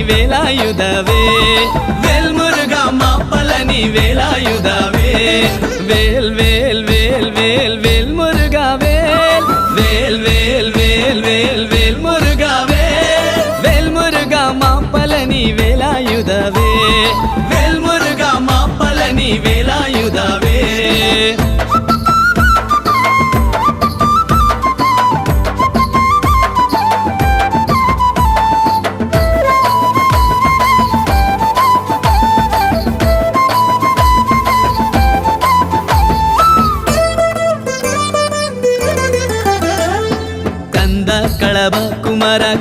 வேலாயுதவே வேல் முருகா மாப்பழனி வேலாயுதவே வேல் வேல் வேல் வேல் வேல் முருகா வேல் வேல் வேல் வேல் வேல் வேல் முருகா வேல் முருகா மாப்பழனி வேலாயுதவே வேல் முருகா மாப்பழனி வேலாயுதவே கந்த களப குமர